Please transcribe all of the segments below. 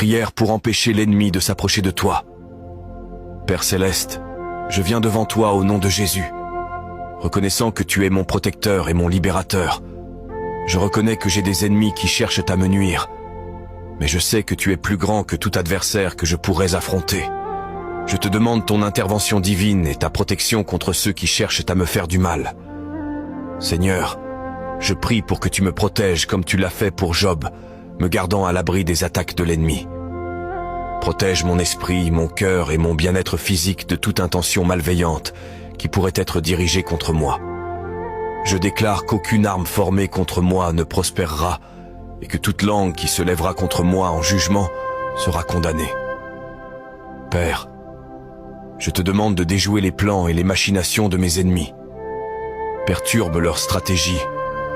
Prière pour empêcher l'ennemi de s'approcher de toi. Père céleste, je viens devant toi au nom de Jésus, reconnaissant que tu es mon protecteur et mon libérateur. Je reconnais que j'ai des ennemis qui cherchent à me nuire, mais je sais que tu es plus grand que tout adversaire que je pourrais affronter. Je te demande ton intervention divine et ta protection contre ceux qui cherchent à me faire du mal. Seigneur, je prie pour que tu me protèges comme tu l'as fait pour Job, me gardant à l'abri des attaques de l'ennemi. Protège mon esprit, mon cœur et mon bien-être physique de toute intention malveillante qui pourrait être dirigée contre moi. Je déclare qu'aucune arme formée contre moi ne prospérera et que toute langue qui se lèvera contre moi en jugement sera condamnée. Père, je te demande de déjouer les plans et les machinations de mes ennemis. Perturbe leurs stratégies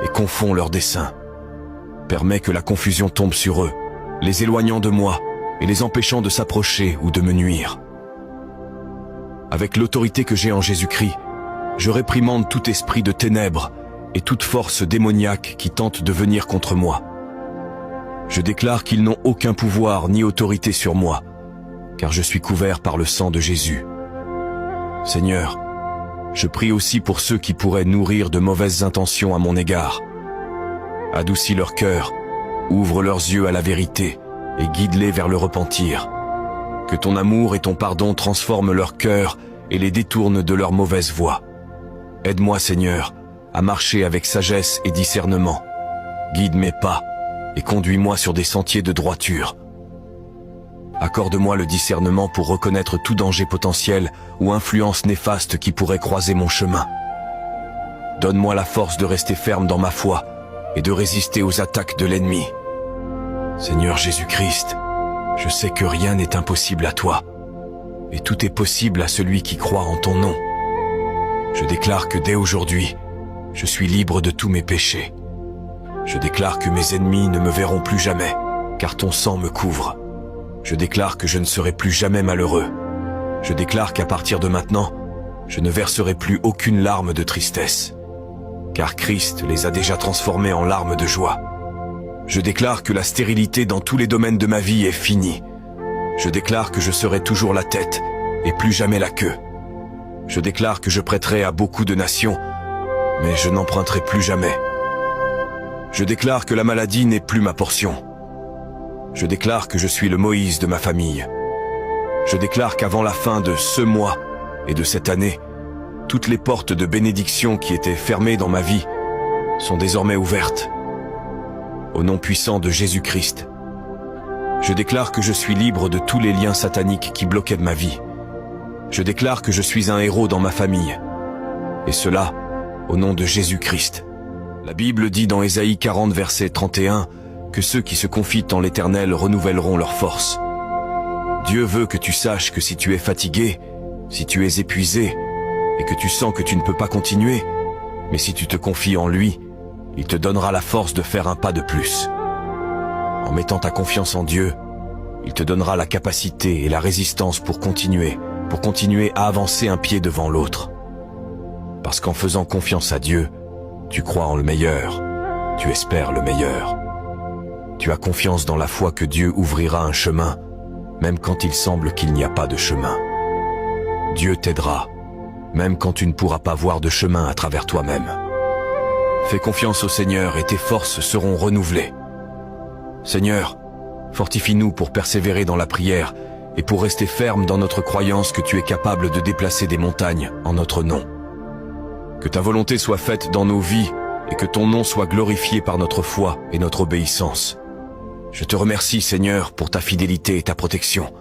et confonds leurs desseins. Permets que la confusion tombe sur eux, les éloignant de moi et les empêchant de s'approcher ou de me nuire. Avec l'autorité que j'ai en Jésus-Christ, je réprimande tout esprit de ténèbres et toute force démoniaque qui tente de venir contre moi. Je déclare qu'ils n'ont aucun pouvoir ni autorité sur moi, car je suis couvert par le sang de Jésus. Seigneur, je prie aussi pour ceux qui pourraient nourrir de mauvaises intentions à mon égard. Adoucis leur cœur, ouvre leurs yeux à la vérité et guide-les vers le repentir. Que ton amour et ton pardon transforment leur cœur et les détournent de leur mauvaise voie. Aide-moi, Seigneur, à marcher avec sagesse et discernement. Guide mes pas et conduis-moi sur des sentiers de droiture. Accorde-moi le discernement pour reconnaître tout danger potentiel ou influence néfaste qui pourrait croiser mon chemin. Donne-moi la force de rester ferme dans ma foi et de résister aux attaques de l'ennemi. Seigneur Jésus-Christ, je sais que rien n'est impossible à toi, et tout est possible à celui qui croit en ton nom. Je déclare que dès aujourd'hui, je suis libre de tous mes péchés. Je déclare que mes ennemis ne me verront plus jamais, car ton sang me couvre. Je déclare que je ne serai plus jamais malheureux. Je déclare qu'à partir de maintenant, je ne verserai plus aucune larme de tristesse, car Christ les a déjà transformées en larmes de joie. Je déclare que la stérilité dans tous les domaines de ma vie est finie. Je déclare que je serai toujours la tête et plus jamais la queue. Je déclare que je prêterai à beaucoup de nations, mais je n'emprunterai plus jamais. Je déclare que la maladie n'est plus ma portion. Je déclare que je suis le Moïse de ma famille. Je déclare qu'avant la fin de ce mois et de cette année, toutes les portes de bénédiction qui étaient fermées dans ma vie sont désormais ouvertes. Au nom puissant de Jésus-Christ, je déclare que je suis libre de tous les liens sataniques qui bloquaient ma vie. Je déclare que je suis un héros dans ma famille. Et cela, au nom de Jésus-Christ. La Bible dit dans Ésaïe 40, verset 31, que ceux qui se confient en l'Éternel renouvelleront leur force. Dieu veut que tu saches que si tu es fatigué, si tu es épuisé, et que tu sens que tu ne peux pas continuer, mais si tu te confies en lui, il te donnera la force de faire un pas de plus. En mettant ta confiance en Dieu, il te donnera la capacité et la résistance pour continuer à avancer un pied devant l'autre. Parce qu'en faisant confiance à Dieu, tu crois en le meilleur, tu espères le meilleur. Tu as confiance dans la foi que Dieu ouvrira un chemin, même quand il semble qu'il n'y a pas de chemin. Dieu t'aidera, même quand tu ne pourras pas voir de chemin à travers toi-même. Fais confiance au Seigneur et tes forces seront renouvelées. Seigneur, fortifie-nous pour persévérer dans la prière et pour rester ferme dans notre croyance que tu es capable de déplacer des montagnes en notre nom. Que ta volonté soit faite dans nos vies et que ton nom soit glorifié par notre foi et notre obéissance. Je te remercie, Seigneur, pour ta fidélité et ta protection.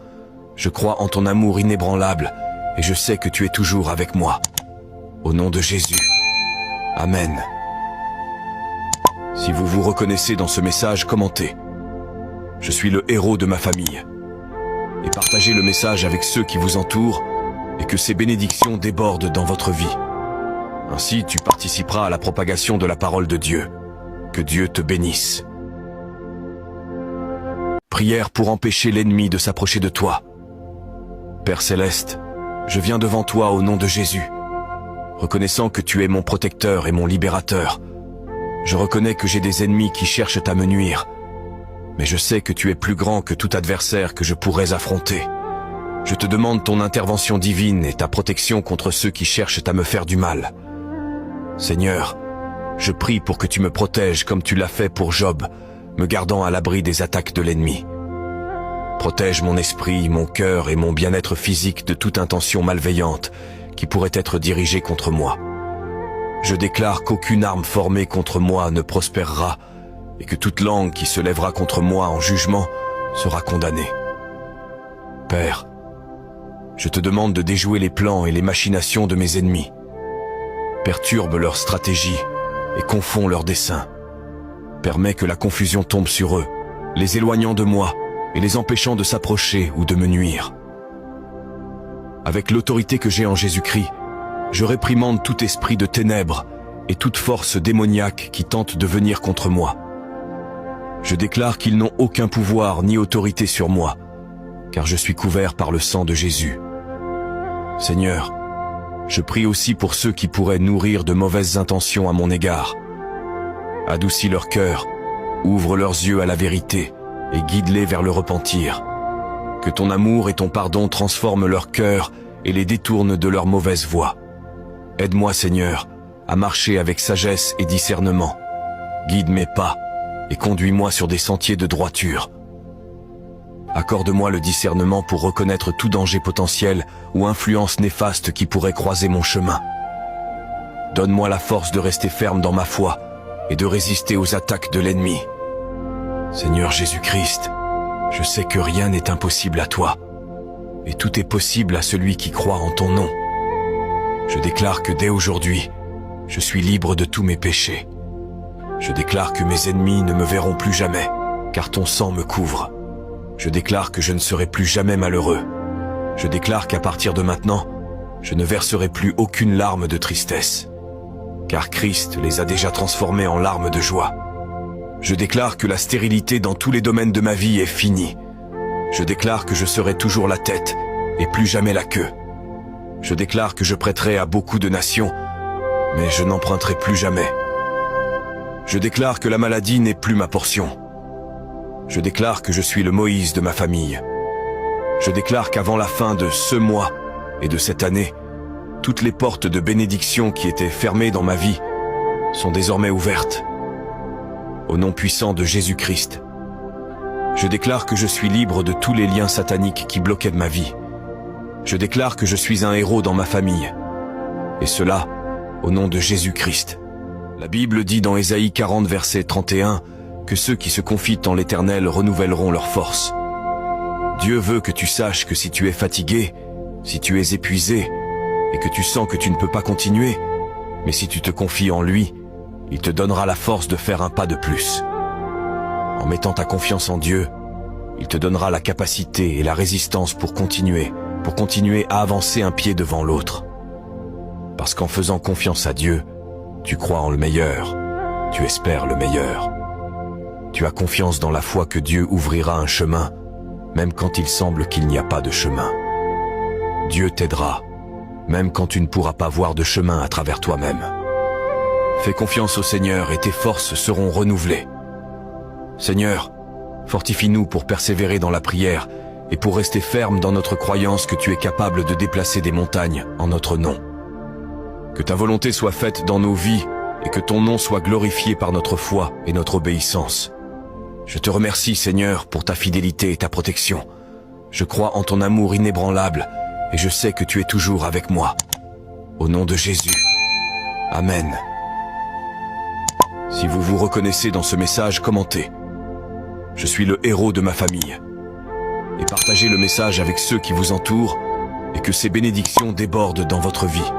Je crois en ton amour inébranlable et je sais que tu es toujours avec moi. Au nom de Jésus. Amen. Si vous vous reconnaissez dans ce message, commentez. Je suis le héros de ma famille. Et partagez le message avec ceux qui vous entourent et que ces bénédictions débordent dans votre vie. Ainsi, tu participeras à la propagation de la parole de Dieu. Que Dieu te bénisse. Prière pour empêcher l'ennemi de s'approcher de toi. Père céleste, je viens devant toi au nom de Jésus, reconnaissant que tu es mon protecteur et mon libérateur. Je reconnais que j'ai des ennemis qui cherchent à me nuire, mais je sais que tu es plus grand que tout adversaire que je pourrais affronter. Je te demande ton intervention divine et ta protection contre ceux qui cherchent à me faire du mal. Seigneur, je prie pour que tu me protèges comme tu l'as fait pour Job, me gardant à l'abri des attaques de l'ennemi. Protège mon esprit, mon cœur et mon bien-être physique de toute intention malveillante qui pourrait être dirigée contre moi. Je déclare qu'aucune arme formée contre moi ne prospérera et que toute langue qui se lèvera contre moi en jugement sera condamnée. Père, je te demande de déjouer les plans et les machinations de mes ennemis. Perturbe leurs stratégies et confonds leurs desseins. Permets que la confusion tombe sur eux, les éloignant de moi et les empêchant de s'approcher ou de me nuire. Avec l'autorité que j'ai en Jésus-Christ, je réprimande tout esprit de ténèbres et toute force démoniaque qui tente de venir contre moi. Je déclare qu'ils n'ont aucun pouvoir ni autorité sur moi, car je suis couvert par le sang de Jésus. Seigneur, je prie aussi pour ceux qui pourraient nourrir de mauvaises intentions à mon égard. Adoucis leur cœur, ouvre leurs yeux à la vérité et guide-les vers le repentir. Que ton amour et ton pardon transforment leur cœur et les détournent de leur mauvaise voie. Aide-moi, Seigneur, à marcher avec sagesse et discernement. Guide mes pas et conduis-moi sur des sentiers de droiture. Accorde-moi le discernement pour reconnaître tout danger potentiel ou influence néfaste qui pourrait croiser mon chemin. Donne-moi la force de rester ferme dans ma foi et de résister aux attaques de l'ennemi. Seigneur Jésus-Christ, je sais que rien n'est impossible à toi, et tout est possible à celui qui croit en ton nom. Je déclare que dès aujourd'hui, je suis libre de tous mes péchés. Je déclare que mes ennemis ne me verront plus jamais, car ton sang me couvre. Je déclare que je ne serai plus jamais malheureux. Je déclare qu'à partir de maintenant, je ne verserai plus aucune larme de tristesse, car Christ les a déjà transformées en larmes de joie. Je déclare que la stérilité dans tous les domaines de ma vie est finie. Je déclare que je serai toujours la tête et plus jamais la queue. Je déclare que je prêterai à beaucoup de nations, mais je n'emprunterai plus jamais. Je déclare que la maladie n'est plus ma portion. Je déclare que je suis le Moïse de ma famille. Je déclare qu'avant la fin de ce mois et de cette année, toutes les portes de bénédiction qui étaient fermées dans ma vie sont désormais ouvertes. Au nom puissant de Jésus-Christ, je déclare que je suis libre de tous les liens sataniques qui bloquaient ma vie. Je déclare que je suis un héros dans ma famille. Et cela, au nom de Jésus-Christ. La Bible dit dans Ésaïe 40, verset 31, que ceux qui se confient en l'Éternel renouvelleront leur force. Dieu veut que tu saches que si tu es fatigué, si tu es épuisé, et que tu sens que tu ne peux pas continuer, mais si tu te confies en lui, il te donnera la force de faire un pas de plus. En mettant ta confiance en Dieu, il te donnera la capacité et la résistance pour continuer à avancer un pied devant l'autre. Parce qu'en faisant confiance à Dieu, tu crois en le meilleur, tu espères le meilleur. Tu as confiance dans la foi que Dieu ouvrira un chemin, même quand il semble qu'il n'y a pas de chemin. Dieu t'aidera, même quand tu ne pourras pas voir de chemin à travers toi-même. Fais confiance au Seigneur et tes forces seront renouvelées. Seigneur, fortifie-nous pour persévérer dans la prière et pour rester ferme dans notre croyance que tu es capable de déplacer des montagnes en notre nom. Que ta volonté soit faite dans nos vies et que ton nom soit glorifié par notre foi et notre obéissance. Je te remercie, Seigneur, pour ta fidélité et ta protection. Je crois en ton amour inébranlable et je sais que tu es toujours avec moi. Au nom de Jésus. Amen. Si vous vous reconnaissez dans ce message, commentez. Je suis le héros de ma famille. Et partagez le message avec ceux qui vous entourent et que ces bénédictions débordent dans votre vie.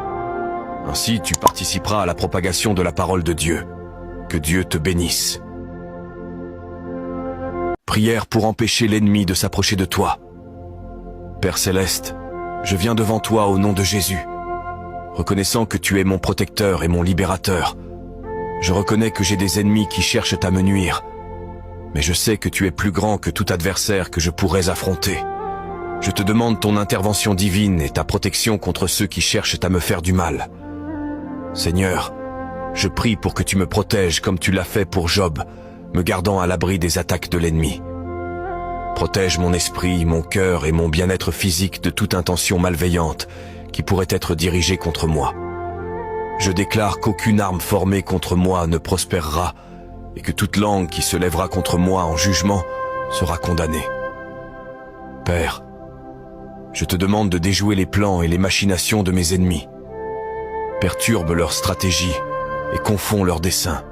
Ainsi, tu participeras à la propagation de la parole de Dieu. Que Dieu te bénisse. Prière pour empêcher l'ennemi de s'approcher de toi. Père Céleste, je viens devant toi au nom de Jésus. Reconnaissant que tu es mon protecteur et mon libérateur, je reconnais que j'ai des ennemis qui cherchent à me nuire. Mais je sais que tu es plus grand que tout adversaire que je pourrais affronter. Je te demande ton intervention divine et ta protection contre ceux qui cherchent à me faire du mal. Seigneur, je prie pour que tu me protèges comme tu l'as fait pour Job, me gardant à l'abri des attaques de l'ennemi. Protège mon esprit, mon cœur et mon bien-être physique de toute intention malveillante qui pourrait être dirigée contre moi. Je déclare qu'aucune arme formée contre moi ne prospérera et que toute langue qui se lèvera contre moi en jugement sera condamnée. Père, je te demande de déjouer les plans et les machinations de mes ennemis. Perturbe leurs stratégies et confonds leurs desseins.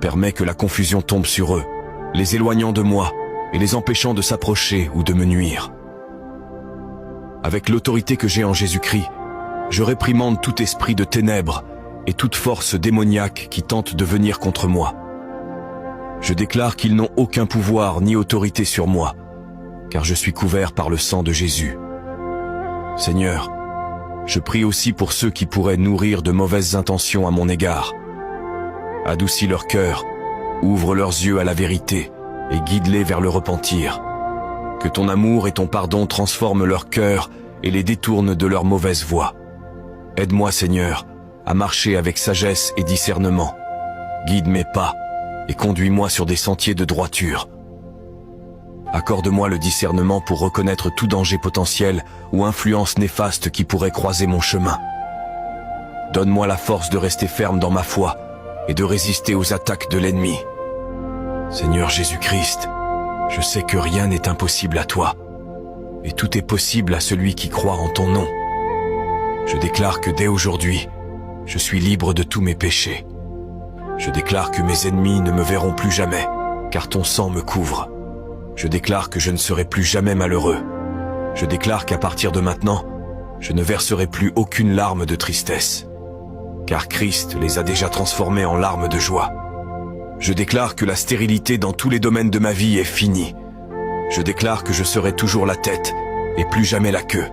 Permets que la confusion tombe sur eux, les éloignant de moi et les empêchant de s'approcher ou de me nuire. Avec l'autorité que j'ai en Jésus-Christ, je réprimande tout esprit de ténèbres et toute force démoniaque qui tente de venir contre moi. Je déclare qu'ils n'ont aucun pouvoir ni autorité sur moi, car je suis couvert par le sang de Jésus. Seigneur, je prie aussi pour ceux qui pourraient nourrir de mauvaises intentions à mon égard. Adoucis leur cœur, ouvre leurs yeux à la vérité et guide-les vers le repentir. Que ton amour et ton pardon transforment leur cœur et les détournent de leur mauvaise voie. Aide-moi, Seigneur, à marcher avec sagesse et discernement. Guide mes pas et conduis-moi sur des sentiers de droiture. Accorde-moi le discernement pour reconnaître tout danger potentiel ou influence néfaste qui pourrait croiser mon chemin. Donne-moi la force de rester ferme dans ma foi et de résister aux attaques de l'ennemi. Seigneur Jésus-Christ, je sais que rien n'est impossible à toi, et tout est possible à celui qui croit en ton nom. Je déclare que dès aujourd'hui, je suis libre de tous mes péchés. Je déclare que mes ennemis ne me verront plus jamais, car ton sang me couvre. Je déclare que je ne serai plus jamais malheureux. Je déclare qu'à partir de maintenant, je ne verserai plus aucune larme de tristesse, car Christ les a déjà transformées en larmes de joie. Je déclare que la stérilité dans tous les domaines de ma vie est finie. Je déclare que je serai toujours la tête et plus jamais la queue.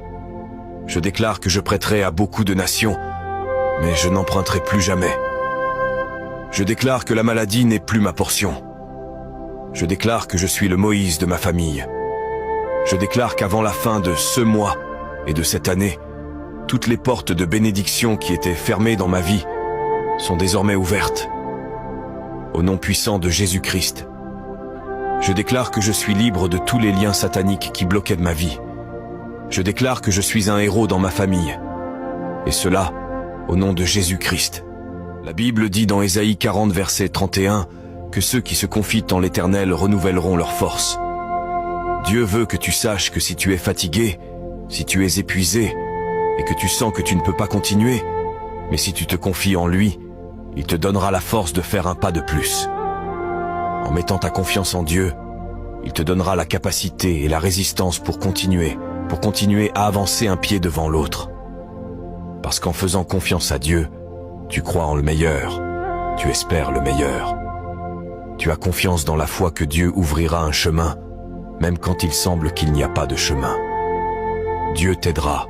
Je déclare que je prêterai à beaucoup de nations, mais je n'emprunterai plus jamais. Je déclare que la maladie n'est plus ma portion. Je déclare que je suis le Moïse de ma famille. Je déclare qu'avant la fin de ce mois et de cette année, toutes les portes de bénédiction qui étaient fermées dans ma vie sont désormais ouvertes. Au nom puissant de Jésus-Christ, je déclare que je suis libre de tous les liens sataniques qui bloquaient ma vie. Je déclare que je suis un héros dans ma famille. Et cela, au nom de Jésus-Christ. La Bible dit dans Ésaïe 40, verset 31, que ceux qui se confient en l'Éternel renouvelleront leur force. Dieu veut que tu saches que si tu es fatigué, si tu es épuisé, et que tu sens que tu ne peux pas continuer, mais si tu te confies en lui, il te donnera la force de faire un pas de plus. En mettant ta confiance en Dieu, il te donnera la capacité et la résistance pour continuer à avancer un pied devant l'autre. Parce qu'en faisant confiance à Dieu, tu crois en le meilleur, tu espères le meilleur. Tu as confiance dans la foi que Dieu ouvrira un chemin, même quand il semble qu'il n'y a pas de chemin. Dieu t'aidera,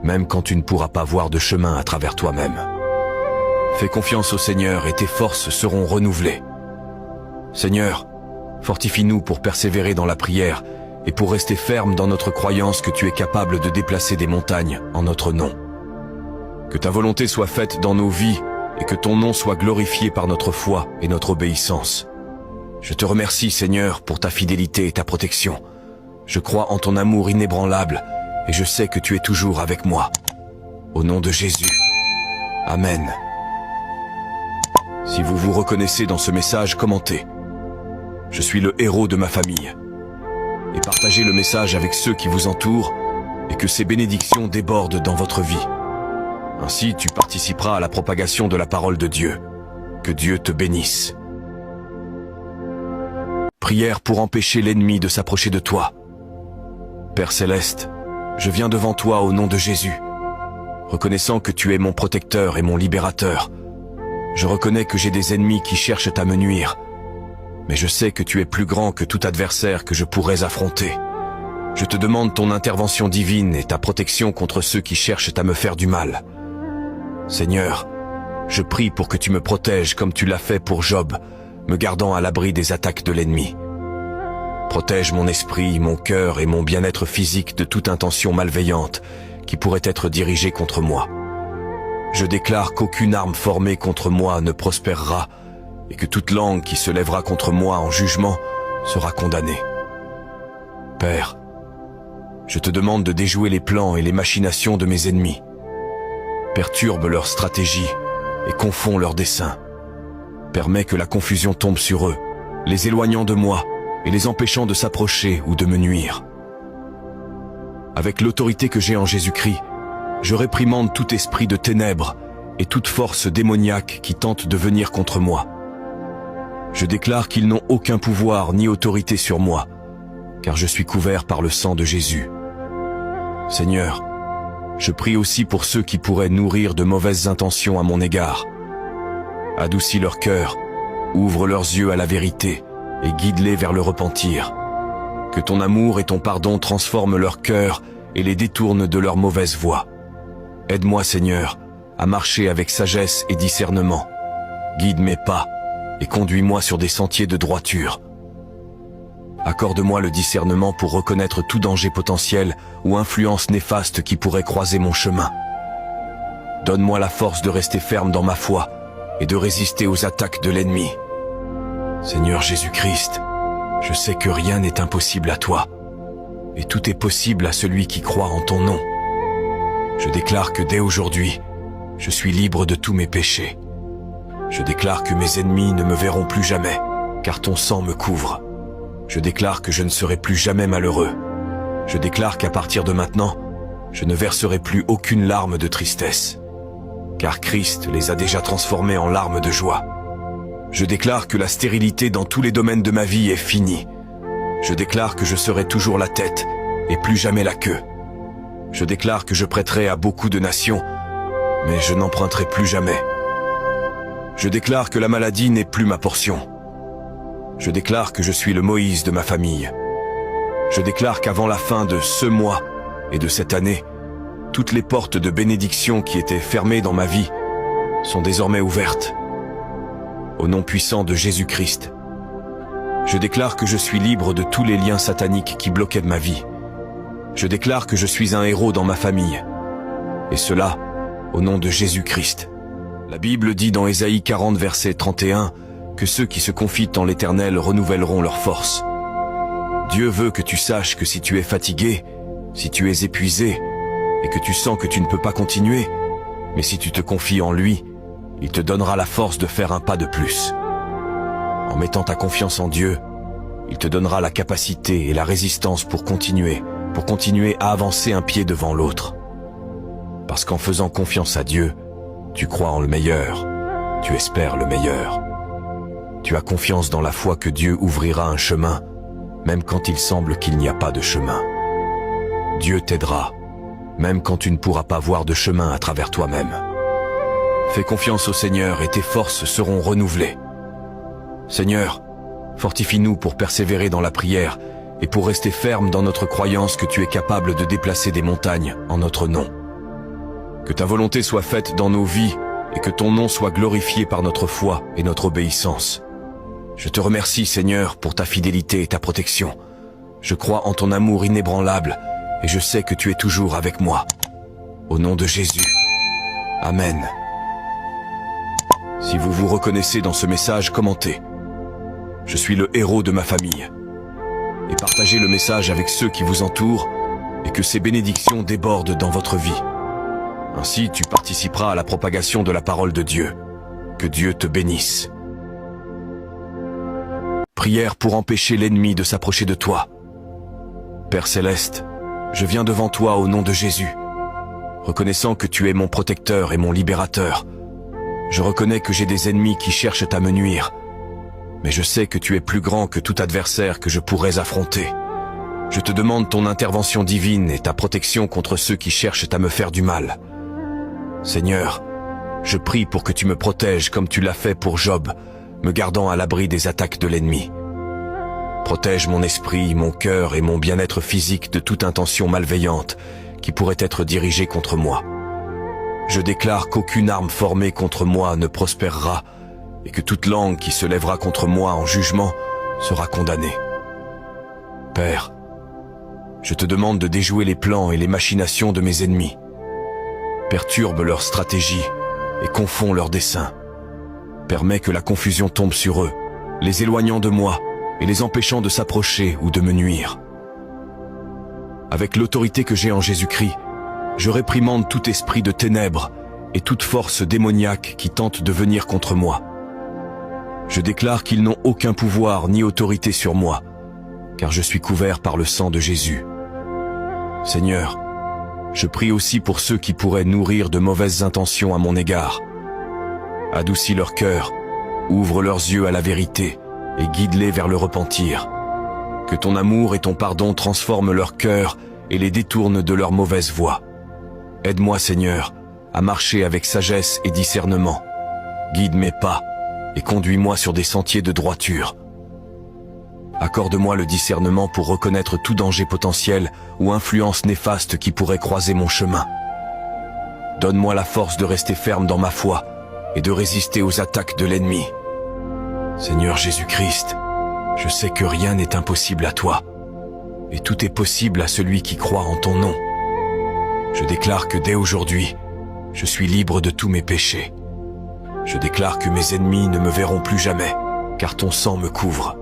même quand tu ne pourras pas voir de chemin à travers toi-même. Fais confiance au Seigneur et tes forces seront renouvelées. Seigneur, fortifie-nous pour persévérer dans la prière et pour rester ferme dans notre croyance que tu es capable de déplacer des montagnes en notre nom. Que ta volonté soit faite dans nos vies et que ton nom soit glorifié par notre foi et notre obéissance. Je te remercie, Seigneur, pour ta fidélité et ta protection. Je crois en ton amour inébranlable et je sais que tu es toujours avec moi. Au nom de Jésus. Amen. Si vous vous reconnaissez dans ce message, commentez. Je suis le héros de ma famille. Et partagez le message avec ceux qui vous entourent et que ces bénédictions débordent dans votre vie. Ainsi, tu participeras à la propagation de la parole de Dieu. Que Dieu te bénisse. Prière pour empêcher l'ennemi de s'approcher de toi. Père Céleste, je viens devant toi au nom de Jésus. Reconnaissant que tu es mon protecteur et mon libérateur, je reconnais que j'ai des ennemis qui cherchent à me nuire. Mais je sais que tu es plus grand que tout adversaire que je pourrais affronter. Je te demande ton intervention divine et ta protection contre ceux qui cherchent à me faire du mal. Seigneur, je prie pour que tu me protèges comme tu l'as fait pour Job, me gardant à l'abri des attaques de l'ennemi. Protège mon esprit, mon cœur et mon bien-être physique de toute intention malveillante qui pourrait être dirigée contre moi. Je déclare qu'aucune arme formée contre moi ne prospérera et que toute langue qui se lèvera contre moi en jugement sera condamnée. Père, je te demande de déjouer les plans et les machinations de mes ennemis. Perturbe leur stratégie et confonds leurs desseins. Permets que la confusion tombe sur eux, les éloignant de moi et les empêchant de s'approcher ou de me nuire. Avec l'autorité que j'ai en Jésus-Christ, je réprimande tout esprit de ténèbres et toute force démoniaque qui tente de venir contre moi. Je déclare qu'ils n'ont aucun pouvoir ni autorité sur moi, car je suis couvert par le sang de Jésus. Seigneur, je prie aussi pour ceux qui pourraient nourrir de mauvaises intentions à mon égard. Adoucis leur cœur, ouvre leurs yeux à la vérité et guide-les vers le repentir. Que ton amour et ton pardon transforment leur cœur et les détournent de leur mauvaise voie. Aide-moi, Seigneur, à marcher avec sagesse et discernement. Guide mes pas et conduis-moi sur des sentiers de droiture. Accorde-moi le discernement pour reconnaître tout danger potentiel ou influence néfaste qui pourrait croiser mon chemin. Donne-moi la force de rester ferme dans ma foi et de résister aux attaques de l'ennemi. Seigneur Jésus-Christ, je sais que rien n'est impossible à toi, et tout est possible à celui qui croit en ton nom. Je déclare que dès aujourd'hui, je suis libre de tous mes péchés. Je déclare que mes ennemis ne me verront plus jamais, car ton sang me couvre. Je déclare que je ne serai plus jamais malheureux. Je déclare qu'à partir de maintenant, je ne verserai plus aucune larme de tristesse, car Christ les a déjà transformés en larmes de joie. Je déclare que la stérilité dans tous les domaines de ma vie est finie. Je déclare que je serai toujours la tête et plus jamais la queue. Je déclare que je prêterai à beaucoup de nations, mais je n'emprunterai plus jamais. Je déclare que la maladie n'est plus ma portion. Je déclare que je suis le Moïse de ma famille. Je déclare qu'avant la fin de ce mois et de cette année, toutes les portes de bénédiction qui étaient fermées dans ma vie sont désormais ouvertes. Au nom puissant de Jésus-Christ, je déclare que je suis libre de tous les liens sataniques qui bloquaient ma vie. Je déclare que je suis un héros dans ma famille. Et cela, au nom de Jésus-Christ. La Bible dit dans Ésaïe 40, verset 31, que ceux qui se confient en l'Éternel renouvelleront leur force. Dieu veut que tu saches que si tu es fatigué, si tu es épuisé, et que tu sens que tu ne peux pas continuer, mais si tu te confies en lui, il te donnera la force de faire un pas de plus. En mettant ta confiance en Dieu, il te donnera la capacité et la résistance pour continuer à avancer un pied devant l'autre. Parce qu'en faisant confiance à Dieu, tu crois en le meilleur, tu espères le meilleur. Tu as confiance dans la foi que Dieu ouvrira un chemin, même quand il semble qu'il n'y a pas de chemin. Dieu t'aidera, même quand tu ne pourras pas voir de chemin à travers toi-même. Fais confiance au Seigneur et tes forces seront renouvelées. Seigneur, fortifie-nous pour persévérer dans la prière et pour rester ferme dans notre croyance que tu es capable de déplacer des montagnes en notre nom. Que ta volonté soit faite dans nos vies et que ton nom soit glorifié par notre foi et notre obéissance. Je te remercie, Seigneur, pour ta fidélité et ta protection. Je crois en ton amour inébranlable et je sais que tu es toujours avec moi. Au nom de Jésus. Amen. Si vous vous reconnaissez dans ce message, commentez. Je suis le héros de ma famille. Et partagez le message avec ceux qui vous entourent et que ces bénédictions débordent dans votre vie. Ainsi, tu participeras à la propagation de la parole de Dieu. Que Dieu te bénisse. Prière pour empêcher l'ennemi de s'approcher de toi. Père Céleste, je viens devant toi au nom de Jésus. Reconnaissant que tu es mon protecteur et mon libérateur, je reconnais que j'ai des ennemis qui cherchent à me nuire. Mais je sais que tu es plus grand que tout adversaire que je pourrais affronter. Je te demande ton intervention divine et ta protection contre ceux qui cherchent à me faire du mal. Seigneur, je prie pour que tu me protèges comme tu l'as fait pour Job, me gardant à l'abri des attaques de l'ennemi. Protège mon esprit, mon cœur et mon bien-être physique de toute intention malveillante qui pourrait être dirigée contre moi. Je déclare qu'aucune arme formée contre moi ne prospérera et que toute langue qui se lèvera contre moi en jugement sera condamnée. Père, je te demande de déjouer les plans et les machinations de mes ennemis. Perturbe leur stratégie et confonds leurs desseins. Permets que la confusion tombe sur eux, les éloignant de moi et les empêchant de s'approcher ou de me nuire. Avec l'autorité que j'ai en Jésus-Christ, je réprimande tout esprit de ténèbres et toute force démoniaque qui tente de venir contre moi. Je déclare qu'ils n'ont aucun pouvoir ni autorité sur moi, car je suis couvert par le sang de Jésus. Seigneur, je prie aussi pour ceux qui pourraient nourrir de mauvaises intentions à mon égard. Adoucis leur cœur, ouvre leurs yeux à la vérité et guide-les vers le repentir. Que ton amour et ton pardon transforment leur cœur et les détournent de leur mauvaise voie. Aide-moi, Seigneur, à marcher avec sagesse et discernement. Guide mes pas et conduis-moi sur des sentiers de droiture. Accorde-moi le discernement pour reconnaître tout danger potentiel ou influence néfaste qui pourrait croiser mon chemin. Donne-moi la force de rester ferme dans ma foi et de résister aux attaques de l'ennemi. Seigneur Jésus-Christ, je sais que rien n'est impossible à toi, et tout est possible à celui qui croit en ton nom. Je déclare que dès aujourd'hui, je suis libre de tous mes péchés. Je déclare que mes ennemis ne me verront plus jamais, car ton sang me couvre.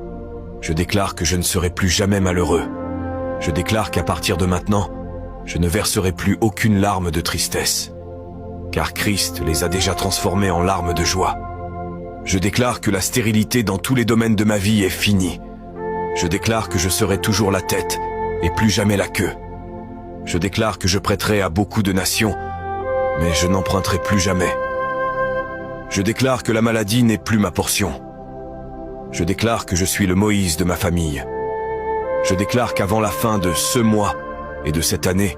Je déclare que je ne serai plus jamais malheureux. Je déclare qu'à partir de maintenant, je ne verserai plus aucune larme de tristesse, car Christ les a déjà transformées en larmes de joie. Je déclare que la stérilité dans tous les domaines de ma vie est finie. Je déclare que je serai toujours la tête et plus jamais la queue. Je déclare que je prêterai à beaucoup de nations, mais je n'emprunterai plus jamais. Je déclare que la maladie n'est plus ma portion. Je déclare que je suis le Moïse de ma famille. Je déclare qu'avant la fin de ce mois et de cette année,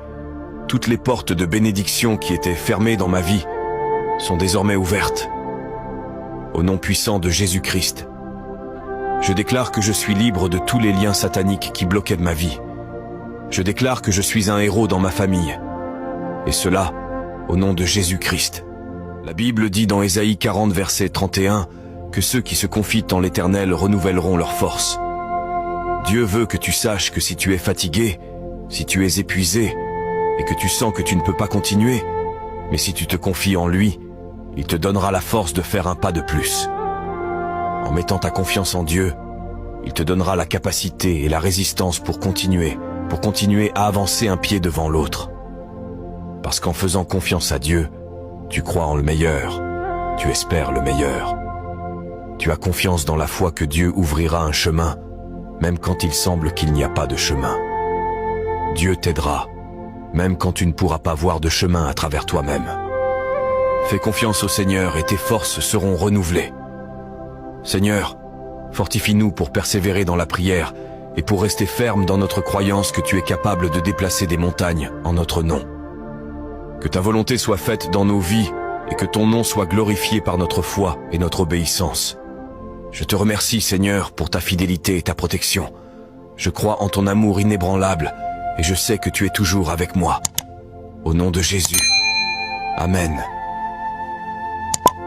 toutes les portes de bénédiction qui étaient fermées dans ma vie sont désormais ouvertes. Au nom puissant de Jésus-Christ, je déclare que je suis libre de tous les liens sataniques qui bloquaient ma vie. Je déclare que je suis un héros dans ma famille. Et cela, au nom de Jésus-Christ. La Bible dit dans Ésaïe 40, verset 31, que ceux qui se confient en l'Éternel renouvelleront leur force. Dieu veut que tu saches que si tu es fatigué, si tu es épuisé, et que tu sens que tu ne peux pas continuer, mais si tu te confies en lui, il te donnera la force de faire un pas de plus. En mettant ta confiance en Dieu, il te donnera la capacité et la résistance pour continuer à avancer un pied devant l'autre. Parce qu'en faisant confiance à Dieu, tu crois en le meilleur, tu espères le meilleur. Tu as confiance dans la foi que Dieu ouvrira un chemin, même quand il semble qu'il n'y a pas de chemin. Dieu t'aidera, même quand tu ne pourras pas voir de chemin à travers toi-même. Fais confiance au Seigneur et tes forces seront renouvelées. Seigneur, fortifie-nous pour persévérer dans la prière et pour rester ferme dans notre croyance que tu es capable de déplacer des montagnes en notre nom. Que ta volonté soit faite dans nos vies et que ton nom soit glorifié par notre foi et notre obéissance. Je te remercie, Seigneur, pour ta fidélité et ta protection. Je crois en ton amour inébranlable et je sais que tu es toujours avec moi. Au nom de Jésus. Amen.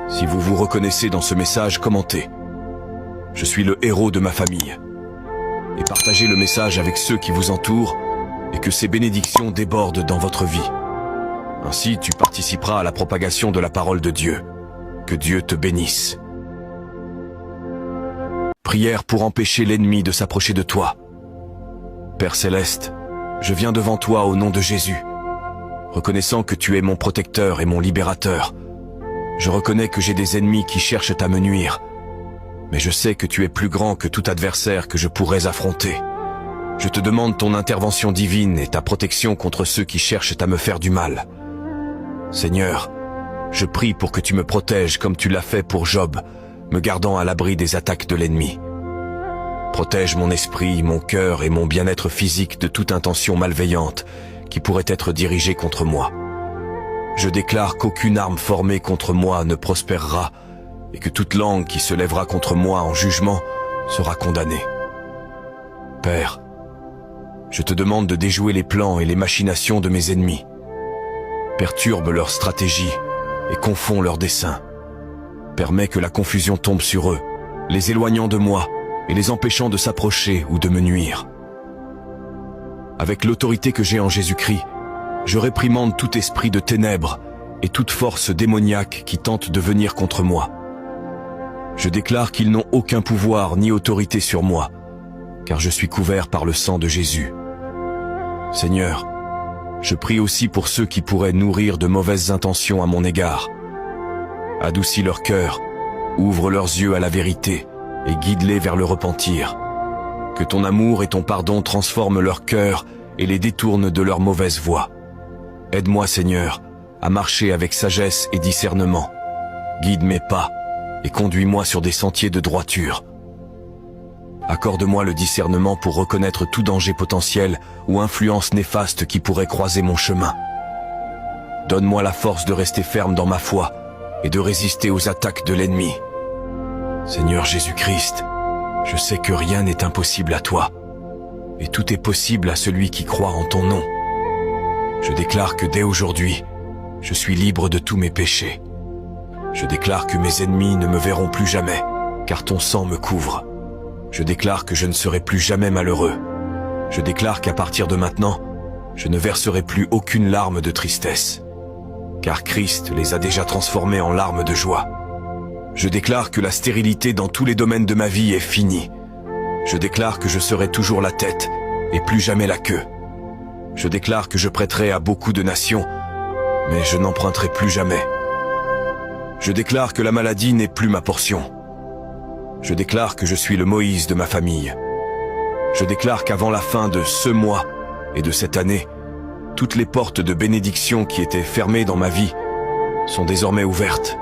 Si vous vous reconnaissez dans ce message, commentez. Je suis le héros de ma famille. Et partagez le message avec ceux qui vous entourent et que ces bénédictions débordent dans votre vie. Ainsi, tu participeras à la propagation de la parole de Dieu. Que Dieu te bénisse. Prière pour empêcher l'ennemi de s'approcher de toi. Père Céleste, je viens devant toi au nom de Jésus. Reconnaissant que tu es mon protecteur et mon libérateur, je reconnais que j'ai des ennemis qui cherchent à me nuire. Mais je sais que tu es plus grand que tout adversaire que je pourrais affronter. Je te demande ton intervention divine et ta protection contre ceux qui cherchent à me faire du mal. Seigneur, je prie pour que tu me protèges comme tu l'as fait pour Job, me gardant à l'abri des attaques de l'ennemi. Protège mon esprit, mon cœur et mon bien-être physique de toute intention malveillante qui pourrait être dirigée contre moi. Je déclare qu'aucune arme formée contre moi ne prospérera et que toute langue qui se lèvera contre moi en jugement sera condamnée. Père, je te demande de déjouer les plans et les machinations de mes ennemis. Perturbe leurs stratégies et confonds leurs desseins. Permets que la confusion tombe sur eux, les éloignant de moi et les empêchant de s'approcher ou de me nuire. Avec l'autorité que j'ai en Jésus-Christ, je réprimande tout esprit de ténèbres et toute force démoniaque qui tente de venir contre moi. Je déclare qu'ils n'ont aucun pouvoir ni autorité sur moi, car je suis couvert par le sang de Jésus. Seigneur, je prie aussi pour ceux qui pourraient nourrir de mauvaises intentions à mon égard. Adoucis leur cœur, ouvre leurs yeux à la vérité et guide-les vers le repentir. Que ton amour et ton pardon transforment leur cœur et les détournent de leur mauvaise voie. Aide-moi, Seigneur, à marcher avec sagesse et discernement. Guide mes pas et conduis-moi sur des sentiers de droiture. Accorde-moi le discernement pour reconnaître tout danger potentiel ou influence néfaste qui pourrait croiser mon chemin. Donne-moi la force de rester ferme dans ma foi et de résister aux attaques de l'ennemi. Seigneur Jésus-Christ, je sais que rien n'est impossible à toi, et tout est possible à celui qui croit en ton nom. Je déclare que dès aujourd'hui, je suis libre de tous mes péchés. Je déclare que mes ennemis ne me verront plus jamais, car ton sang me couvre. Je déclare que je ne serai plus jamais malheureux. Je déclare qu'à partir de maintenant, je ne verserai plus aucune larme de tristesse, car Christ les a déjà transformées en larmes de joie. Je déclare que la stérilité dans tous les domaines de ma vie est finie. Je déclare que je serai toujours la tête et plus jamais la queue. Je déclare que je prêterai à beaucoup de nations, mais je n'emprunterai plus jamais. Je déclare que la maladie n'est plus ma portion. Je déclare que je suis le Moïse de ma famille. Je déclare qu'avant la fin de ce mois et de cette année, toutes les portes de bénédiction qui étaient fermées dans ma vie sont désormais ouvertes.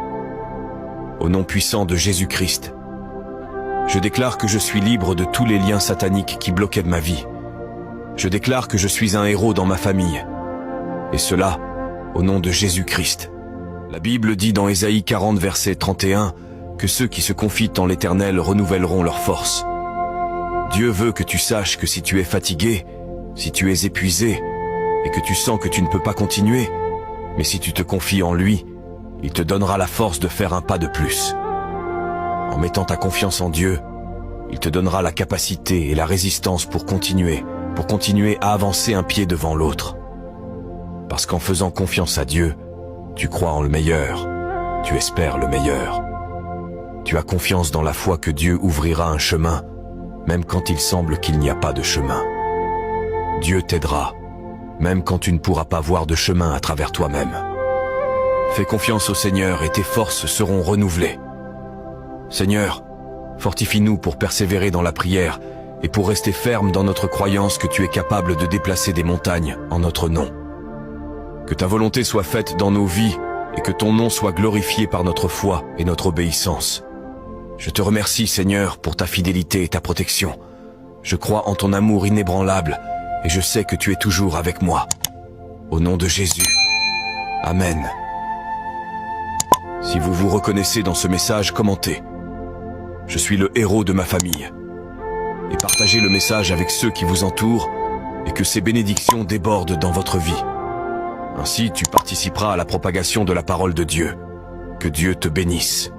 Au nom puissant de Jésus-Christ, je déclare que je suis libre de tous les liens sataniques qui bloquaient de ma vie. Je déclare que je suis un héros dans ma famille. Et cela, au nom de Jésus-Christ. La Bible dit dans Ésaïe 40, verset 31, que ceux qui se confient en l'Éternel renouvelleront leur force. Dieu veut que tu saches que si tu es fatigué, si tu es épuisé, et que tu sens que tu ne peux pas continuer, mais si tu te confies en lui, il te donnera la force de faire un pas de plus. En mettant ta confiance en Dieu, il te donnera la capacité et la résistance pour continuer à avancer un pied devant l'autre. Parce qu'en faisant confiance à Dieu, tu crois en le meilleur, tu espères le meilleur. Tu as confiance dans la foi que Dieu ouvrira un chemin, même quand il semble qu'il n'y a pas de chemin. Dieu t'aidera, même quand tu ne pourras pas voir de chemin à travers toi-même. Fais confiance au Seigneur et tes forces seront renouvelées. Seigneur, fortifie-nous pour persévérer dans la prière et pour rester ferme dans notre croyance que tu es capable de déplacer des montagnes en notre nom. Que ta volonté soit faite dans nos vies et que ton nom soit glorifié par notre foi et notre obéissance. Je te remercie, Seigneur, pour ta fidélité et ta protection. Je crois en ton amour inébranlable et je sais que tu es toujours avec moi. Au nom de Jésus. Amen. Si vous vous reconnaissez dans ce message, commentez. Je suis le héros de ma famille. Et partagez le message avec ceux qui vous entourent et que ces bénédictions débordent dans votre vie. Ainsi, tu participeras à la propagation de la parole de Dieu. Que Dieu te bénisse.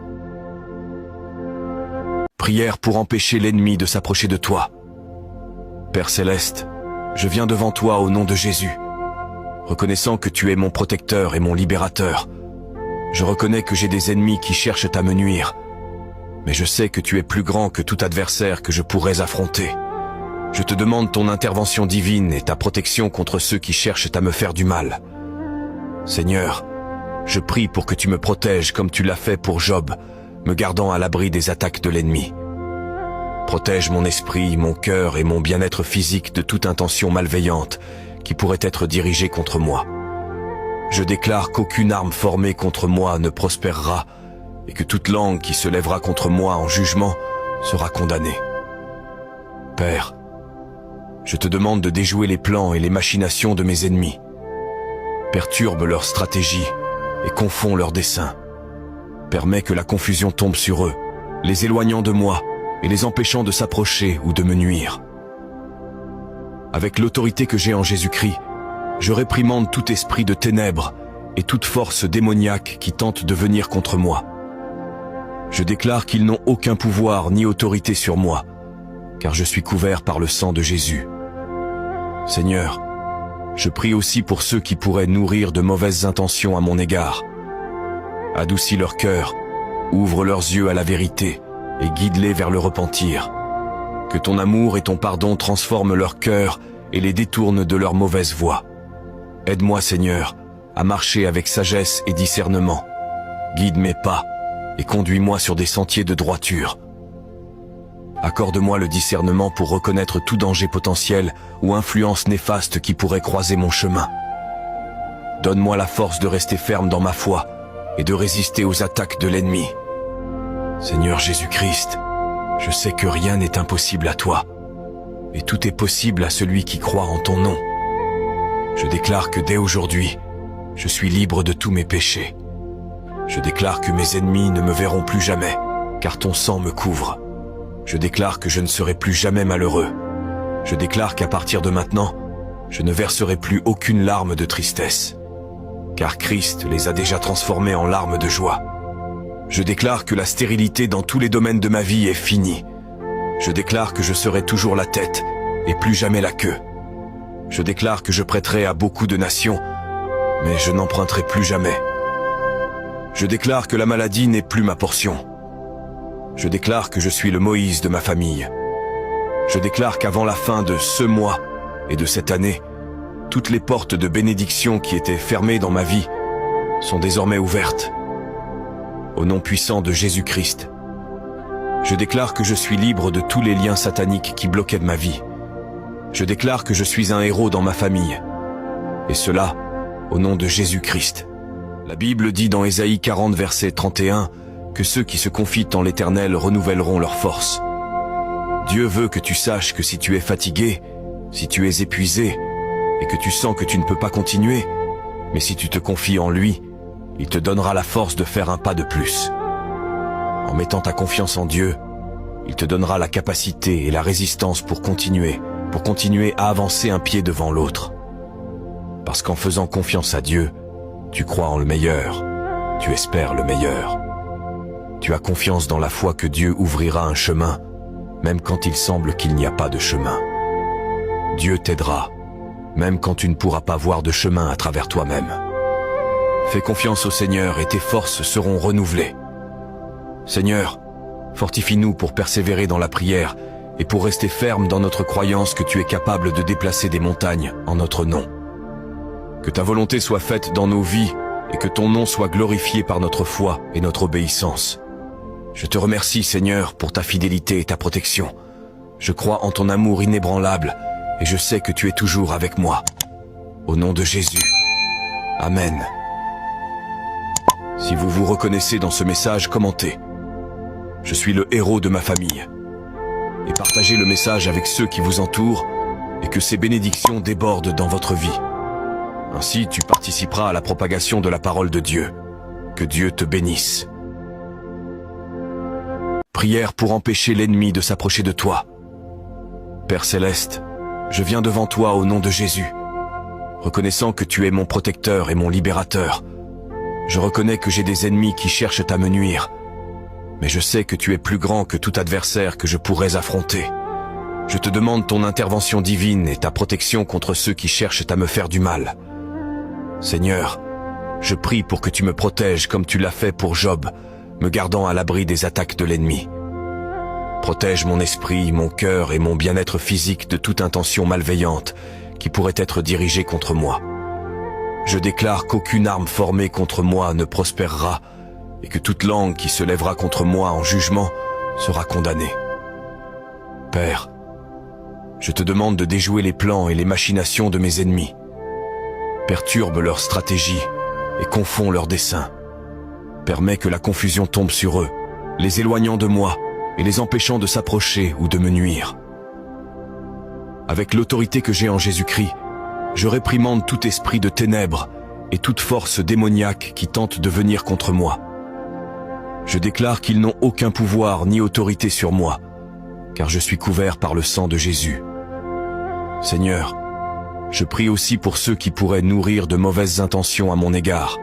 Prière pour empêcher l'ennemi de s'approcher de toi. Père Céleste, je viens devant toi au nom de Jésus. Reconnaissant que tu es mon protecteur et mon libérateur, je reconnais que j'ai des ennemis qui cherchent à me nuire. Mais je sais que tu es plus grand que tout adversaire que je pourrais affronter. Je te demande ton intervention divine et ta protection contre ceux qui cherchent à me faire du mal. Seigneur, je prie pour que tu me protèges comme tu l'as fait pour Job, me gardant à l'abri des attaques de l'ennemi. Protège mon esprit, mon cœur et mon bien-être physique de toute intention malveillante qui pourrait être dirigée contre moi. Je déclare qu'aucune arme formée contre moi ne prospérera et que toute langue qui se lèvera contre moi en jugement sera condamnée. Père, je te demande de déjouer les plans et les machinations de mes ennemis. Perturbe leurs stratégies et confonds leurs desseins. Permets que la confusion tombe sur eux, les éloignant de moi et les empêchant de s'approcher ou de me nuire. Avec l'autorité que j'ai en Jésus-Christ, je réprimande tout esprit de ténèbres et toute force démoniaque qui tente de venir contre moi. Je déclare qu'ils n'ont aucun pouvoir ni autorité sur moi, car je suis couvert par le sang de Jésus. Seigneur, je prie aussi pour ceux qui pourraient nourrir de mauvaises intentions à mon égard. Adoucis leur cœur, ouvre leurs yeux à la vérité et guide-les vers le repentir. Que ton amour et ton pardon transforment leur cœur et les détourne de leur mauvaise voie. Aide-moi, Seigneur, à marcher avec sagesse et discernement. Guide mes pas et conduis-moi sur des sentiers de droiture. Accorde-moi le discernement pour reconnaître tout danger potentiel ou influence néfaste qui pourrait croiser mon chemin. Donne-moi la force de rester ferme dans ma foi et de résister aux attaques de l'ennemi. Seigneur Jésus-Christ, je sais que rien n'est impossible à toi, et tout est possible à celui qui croit en ton nom. Je déclare que dès aujourd'hui, je suis libre de tous mes péchés. Je déclare que mes ennemis ne me verront plus jamais, car ton sang me couvre. Je déclare que je ne serai plus jamais malheureux. Je déclare qu'à partir de maintenant, je ne verserai plus aucune larme de tristesse, car Christ les a déjà transformés en larmes de joie. Je déclare que la stérilité dans tous les domaines de ma vie est finie. Je déclare que je serai toujours la tête et plus jamais la queue. Je déclare que je prêterai à beaucoup de nations, mais je n'emprunterai plus jamais. Je déclare que la maladie n'est plus ma portion. Je déclare que je suis le Moïse de ma famille. Je déclare qu'avant la fin de ce mois et de cette année, toutes les portes de bénédiction qui étaient fermées dans ma vie sont désormais ouvertes. Au nom puissant de Jésus-Christ, je déclare que je suis libre de tous les liens sataniques qui bloquaient ma vie. Je déclare que je suis un héros dans ma famille. Et cela, au nom de Jésus-Christ. La Bible dit dans Ésaïe 40, verset 31, que ceux qui se confient en l'Éternel renouvelleront leur force. Dieu veut que tu saches que si tu es fatigué, si tu es épuisé, et que tu sens que tu ne peux pas continuer, mais si tu te confies en lui, il te donnera la force de faire un pas de plus. En mettant ta confiance en Dieu, il te donnera la capacité et la résistance pour continuer à avancer un pied devant l'autre. Parce qu'en faisant confiance à Dieu, tu crois en le meilleur, tu espères le meilleur. Tu as confiance dans la foi que Dieu ouvrira un chemin, même quand il semble qu'il n'y a pas de chemin. Dieu t'aidera, même quand tu ne pourras pas voir de chemin à travers toi-même. Fais confiance au Seigneur et tes forces seront renouvelées. Seigneur, fortifie-nous pour persévérer dans la prière et pour rester ferme dans notre croyance que tu es capable de déplacer des montagnes en notre nom. Que ta volonté soit faite dans nos vies et que ton nom soit glorifié par notre foi et notre obéissance. Je te remercie, Seigneur, pour ta fidélité et ta protection. Je crois en ton amour inébranlable et je sais que tu es toujours avec moi. Au nom de Jésus. Amen. Si vous vous reconnaissez dans ce message, commentez. Je suis le héros de ma famille. Et partagez le message avec ceux qui vous entourent et que ces bénédictions débordent dans votre vie. Ainsi, tu participeras à la propagation de la parole de Dieu. Que Dieu te bénisse. Prière pour empêcher l'ennemi de s'approcher de toi. Père Céleste, je viens devant toi au nom de Jésus. Reconnaissant que tu es mon protecteur et mon libérateur, je reconnais que j'ai des ennemis qui cherchent à me nuire. Mais je sais que tu es plus grand que tout adversaire que je pourrais affronter. Je te demande ton intervention divine et ta protection contre ceux qui cherchent à me faire du mal. Seigneur, je prie pour que tu me protèges comme tu l'as fait pour Job, me gardant à l'abri des attaques de l'ennemi. Protège mon esprit, mon cœur et mon bien-être physique de toute intention malveillante qui pourrait être dirigée contre moi. Je déclare qu'aucune arme formée contre moi ne prospérera et que toute langue qui se lèvera contre moi en jugement sera condamnée. Père, je te demande de déjouer les plans et les machinations de mes ennemis. Perturbe leurs stratégies et confonds leurs desseins. Permets que la confusion tombe sur eux, les éloignant de moi et les empêchant de s'approcher ou de me nuire. Avec l'autorité que j'ai en Jésus-Christ, je réprimande tout esprit de ténèbres et toute force démoniaque qui tente de venir contre moi. Je déclare qu'ils n'ont aucun pouvoir ni autorité sur moi, car je suis couvert par le sang de Jésus. Seigneur, je prie aussi pour ceux qui pourraient nourrir de mauvaises intentions à mon égard.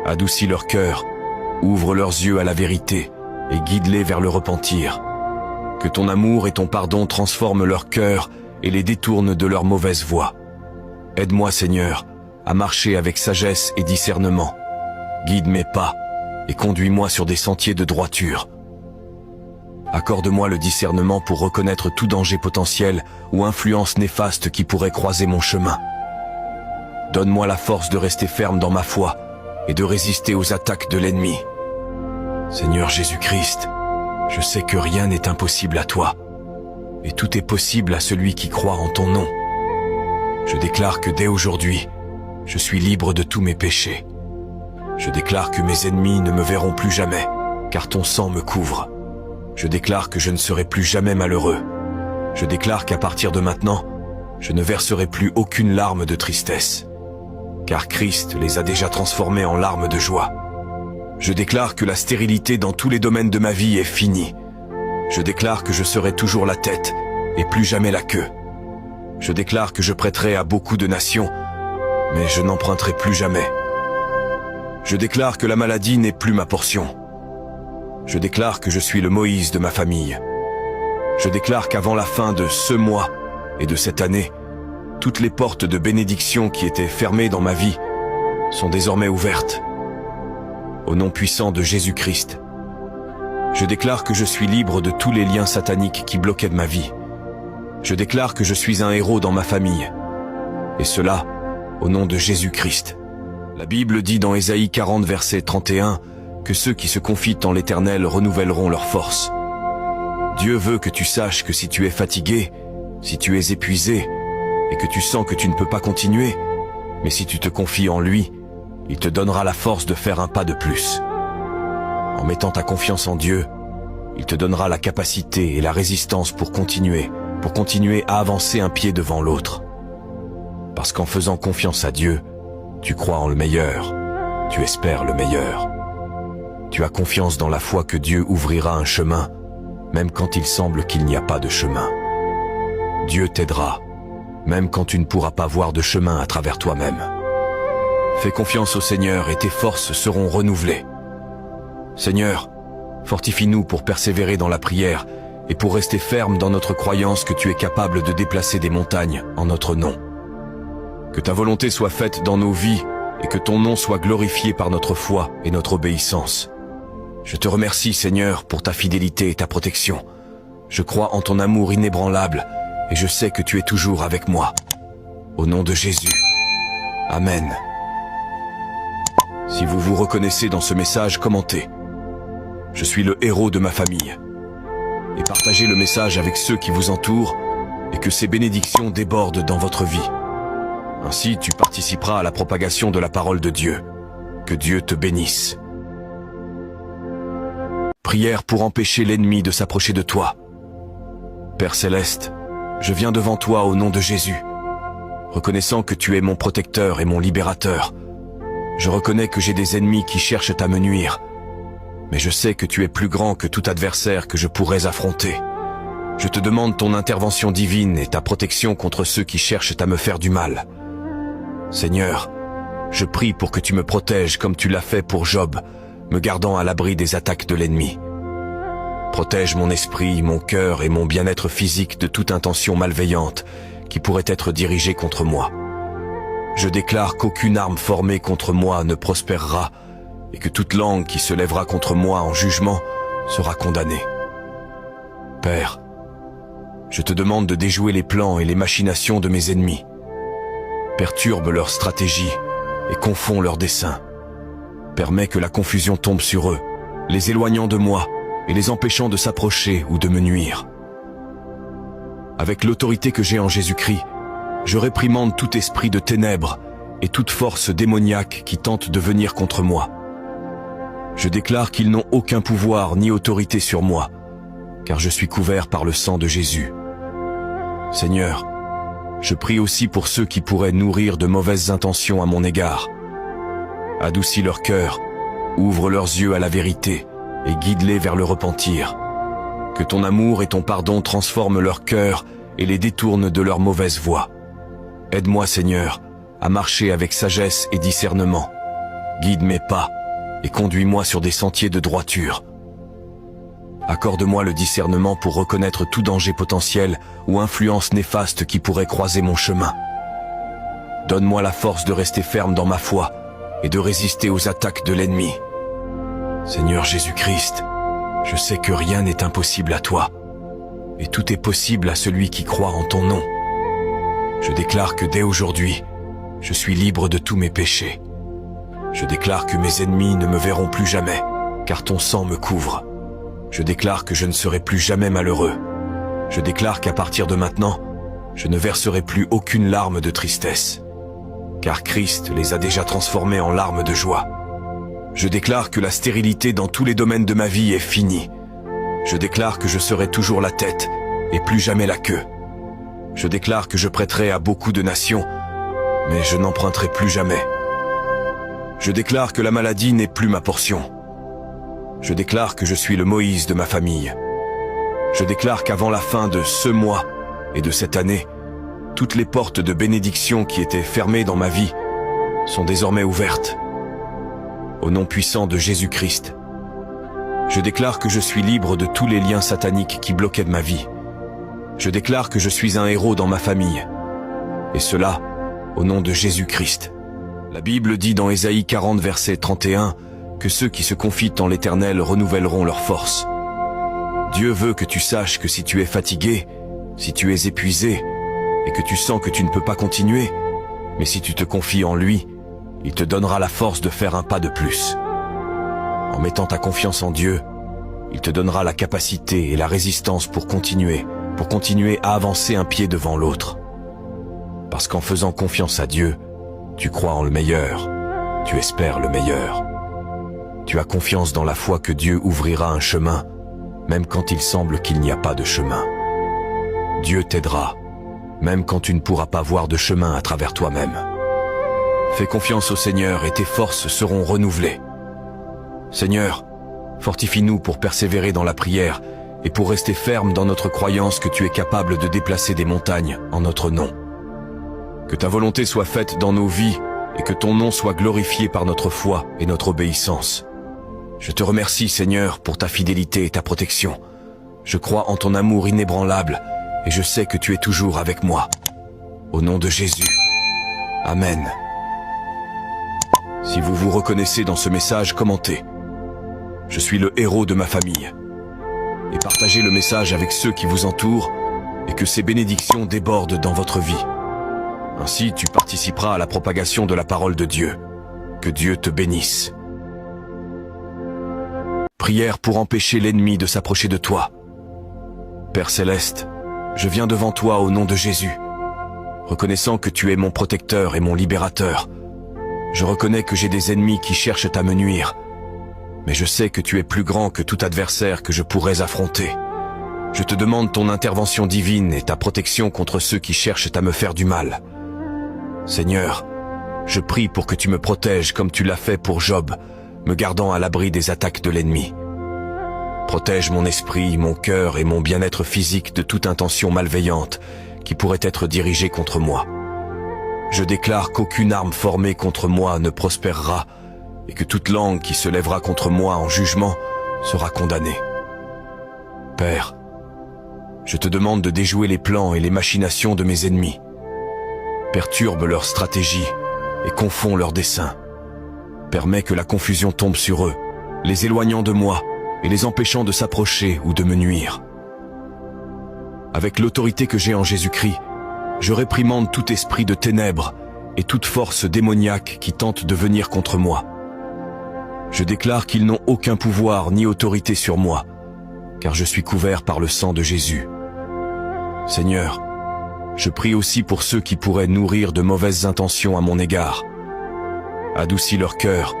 Adoucis leur cœur, ouvre leurs yeux à la vérité et guide-les vers le repentir. Que ton amour et ton pardon transforment leur cœur et les détournent de leur mauvaise voie. Aide-moi, Seigneur, à marcher avec sagesse et discernement. Guide mes pas et conduis-moi sur des sentiers de droiture. Accorde-moi le discernement pour reconnaître tout danger potentiel ou influence néfaste qui pourrait croiser mon chemin. Donne-moi la force de rester ferme dans ma foi et de résister aux attaques de l'ennemi. Seigneur Jésus-Christ, je sais que rien n'est impossible à toi, et tout est possible à celui qui croit en ton nom. Je déclare que dès aujourd'hui, je suis libre de tous mes péchés. Je déclare que mes ennemis ne me verront plus jamais, car ton sang me couvre. Je déclare que je ne serai plus jamais malheureux. Je déclare qu'à partir de maintenant, je ne verserai plus aucune larme de tristesse, car Christ les a déjà transformées en larmes de joie. Je déclare que la stérilité dans tous les domaines de ma vie est finie. Je déclare que je serai toujours la tête et plus jamais la queue. Je déclare que je prêterai à beaucoup de nations, mais je n'emprunterai plus jamais. Je déclare que la maladie n'est plus ma portion. Je déclare que je suis le Moïse de ma famille. Je déclare qu'avant la fin de ce mois et de cette année, toutes les portes de bénédiction qui étaient fermées dans ma vie sont désormais ouvertes. Au nom puissant de Jésus-Christ, je déclare que je suis libre de tous les liens sataniques qui bloquaient de ma vie. Je déclare que je suis un héros dans ma famille. Et cela, au nom de Jésus-Christ. La Bible dit dans Ésaïe 40, verset 31, que ceux qui se confient en l'Éternel renouvelleront leur force. Dieu veut que tu saches que si tu es fatigué, si tu es épuisé, et que tu sens que tu ne peux pas continuer, mais si tu te confies en lui, il te donnera la force de faire un pas de plus. En mettant ta confiance en Dieu, il te donnera la capacité et la résistance pour continuer à avancer un pied devant l'autre. Parce qu'en faisant confiance à Dieu, tu crois en le meilleur, tu espères le meilleur. Tu as confiance dans la foi que Dieu ouvrira un chemin, même quand il semble qu'il n'y a pas de chemin. Dieu t'aidera, même quand tu ne pourras pas voir de chemin à travers toi-même. Fais confiance au Seigneur et tes forces seront renouvelées. Seigneur, fortifie-nous pour persévérer dans la prière et pour rester ferme dans notre croyance que tu es capable de déplacer des montagnes en notre nom. Que ta volonté soit faite dans nos vies et que ton nom soit glorifié par notre foi et notre obéissance. Je te remercie, Seigneur, pour ta fidélité et ta protection. Je crois en ton amour inébranlable et je sais que tu es toujours avec moi. Au nom de Jésus. Amen. Si vous vous reconnaissez dans ce message, commentez. Je suis le héros de ma famille. Et partagez le message avec ceux qui vous entourent et que ces bénédictions débordent dans votre vie. Ainsi, tu participeras à la propagation de la parole de Dieu. Que Dieu te bénisse. Prière pour empêcher l'ennemi de s'approcher de toi. Père Céleste, je viens devant toi au nom de Jésus. Reconnaissant que tu es mon protecteur et mon libérateur, je reconnais que j'ai des ennemis qui cherchent à me nuire. Mais je sais que tu es plus grand que tout adversaire que je pourrais affronter. Je te demande ton intervention divine et ta protection contre ceux qui cherchent à me faire du mal. Seigneur, je prie pour que tu me protèges comme tu l'as fait pour Job, me gardant à l'abri des attaques de l'ennemi. Protège mon esprit, mon cœur et mon bien-être physique de toute intention malveillante qui pourrait être dirigée contre moi. Je déclare qu'aucune arme formée contre moi ne prospérera et que toute langue qui se lèvera contre moi en jugement sera condamnée. Père, je te demande de déjouer les plans et les machinations de mes ennemis. Perturbe leurs stratégies et confonds leurs desseins. Permets que la confusion tombe sur eux, les éloignant de moi et les empêchant de s'approcher ou de me nuire. Avec l'autorité que j'ai en Jésus-Christ, je réprimande tout esprit de ténèbres et toute force démoniaque qui tente de venir contre moi. Je déclare qu'ils n'ont aucun pouvoir ni autorité sur moi, car je suis couvert par le sang de Jésus. Seigneur, je prie aussi pour ceux qui pourraient nourrir de mauvaises intentions à mon égard. Adoucis leur cœur, ouvre leurs yeux à la vérité et guide-les vers le repentir. Que ton amour et ton pardon transforment leur cœur et les détournent de leur mauvaise voie. Aide-moi, Seigneur, à marcher avec sagesse et discernement. Guide mes pas et conduis-moi sur des sentiers de droiture. Accorde-moi le discernement pour reconnaître tout danger potentiel ou influence néfaste qui pourrait croiser mon chemin. Donne-moi la force de rester ferme dans ma foi et de résister aux attaques de l'ennemi. Seigneur Jésus-Christ, Je sais que rien n'est impossible à toi, et tout est possible à celui qui croit en ton nom. Je déclare que dès aujourd'hui, je suis libre de tous mes péchés. Je déclare que mes ennemis ne me verront plus jamais, car ton sang me couvre. Je déclare que je ne serai plus jamais malheureux. Je déclare qu'à partir de maintenant, je ne verserai plus aucune larme de tristesse, car Christ les a déjà transformées en larmes de joie. Je déclare que la stérilité dans tous les domaines de ma vie est finie. Je déclare que je serai toujours la tête et plus jamais la queue. Je déclare que je prêterai à beaucoup de nations, mais je n'emprunterai plus jamais. Je déclare que la maladie n'est plus ma portion. Je déclare que je suis le Moïse de ma famille. Je déclare qu'avant la fin de ce mois et de cette année, toutes les portes de bénédiction qui étaient fermées dans ma vie sont désormais ouvertes. Au nom puissant de Jésus-Christ, je déclare que je suis libre de tous les liens sataniques qui bloquaient ma vie. Je déclare que je suis un héros dans ma famille. Et cela, au nom de Jésus-Christ. La Bible dit dans Ésaïe 40, verset 31, que ceux qui se confient en l'Éternel renouvelleront leur force. Dieu veut que tu saches que si tu es fatigué, si tu es épuisé, et que tu sens que tu ne peux pas continuer, mais si tu te confies en lui, il te donnera la force de faire un pas de plus. En mettant ta confiance en Dieu, il te donnera la capacité et la résistance pour continuer à avancer un pied devant l'autre. Parce qu'en faisant confiance à Dieu, tu crois en le meilleur, tu espères le meilleur. Tu as confiance dans la foi que Dieu ouvrira un chemin, même quand il semble qu'il n'y a pas de chemin. Dieu t'aidera, même quand tu ne pourras pas voir de chemin à travers toi-même. Fais confiance au Seigneur et tes forces seront renouvelées. Seigneur, fortifie-nous pour persévérer dans la prière et pour rester ferme dans notre croyance que tu es capable de déplacer des montagnes en notre nom. Que ta volonté soit faite dans nos vies et que ton nom soit glorifié par notre foi et notre obéissance. Je te remercie, Seigneur, pour ta fidélité et ta protection. Je crois en ton amour inébranlable et je sais que tu es toujours avec moi. Au nom de Jésus. Amen. Si vous vous reconnaissez dans ce message, commentez. Je suis le héros de ma famille. Et partagez le message avec ceux qui vous entourent et que ces bénédictions débordent dans votre vie. Ainsi, tu participeras à la propagation de la parole de Dieu. Que Dieu te bénisse. Prière pour empêcher l'ennemi de s'approcher de toi. Père Céleste, je viens devant toi au nom de Jésus. Reconnaissant que tu es mon protecteur et mon libérateur, je reconnais que j'ai des ennemis qui cherchent à me nuire. Mais je sais que tu es plus grand que tout adversaire que je pourrais affronter. Je te demande ton intervention divine et ta protection contre ceux qui cherchent à me faire du mal. Seigneur, je prie pour que tu me protèges comme tu l'as fait pour Job, me gardant à l'abri des attaques de l'ennemi. Protège mon esprit, mon cœur et mon bien-être physique de toute intention malveillante qui pourrait être dirigée contre moi. Je déclare qu'aucune arme formée contre moi ne prospérera et que toute langue qui se lèvera contre moi en jugement sera condamnée. Père, je te demande de déjouer les plans et les machinations de mes ennemis. Perturbe leurs stratégies et confonds leurs desseins. Permets que la confusion tombe sur eux, les éloignant de moi et les empêchant de s'approcher ou de me nuire. Avec l'autorité que j'ai en Jésus-Christ, je réprimande tout esprit de ténèbres et toute force démoniaque qui tente de venir contre moi. Je déclare qu'ils n'ont aucun pouvoir ni autorité sur moi, car je suis couvert par le sang de Jésus. Seigneur, je prie aussi pour ceux qui pourraient nourrir de mauvaises intentions à mon égard. Adoucis leur cœur,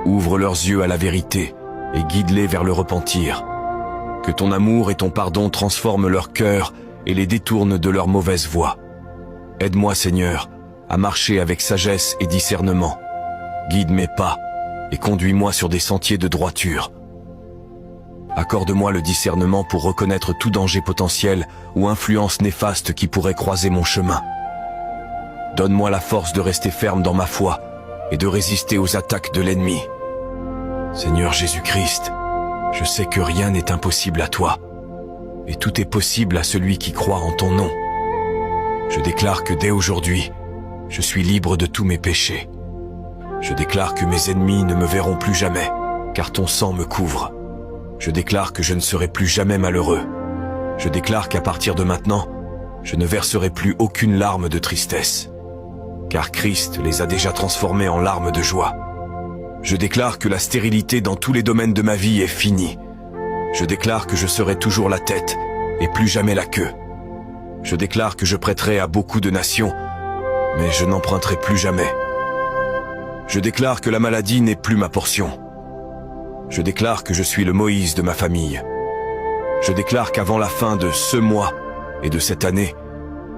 ouvre leurs yeux à la vérité et guide-les vers le repentir. Que ton amour et ton pardon transforment leur cœur et les détournent de leur mauvaise voie. Aide-moi, Seigneur, à marcher avec sagesse et discernement. Guide mes pas et conduis-moi sur des sentiers de droiture. Accorde-moi le discernement pour reconnaître tout danger potentiel ou influence néfaste qui pourrait croiser mon chemin. Donne-moi la force de rester ferme dans ma foi et de résister aux attaques de l'ennemi. Seigneur Jésus-Christ, je sais que rien n'est impossible à toi, et tout est possible à celui qui croit en ton nom. Je déclare que dès aujourd'hui, je suis libre de tous mes péchés. Je déclare que mes ennemis ne me verront plus jamais, car ton sang me couvre. Je déclare que je ne serai plus jamais malheureux. Je déclare qu'à partir de maintenant, je ne verserai plus aucune larme de tristesse, car Christ les a déjà transformées en larmes de joie. Je déclare que la stérilité dans tous les domaines de ma vie est finie. Je déclare que je serai toujours la tête et plus jamais la queue. Je déclare que je prêterai à beaucoup de nations, mais je n'emprunterai plus jamais. Je déclare que la maladie n'est plus ma portion. Je déclare que je suis le Moïse de ma famille. Je déclare qu'avant la fin de ce mois et de cette année,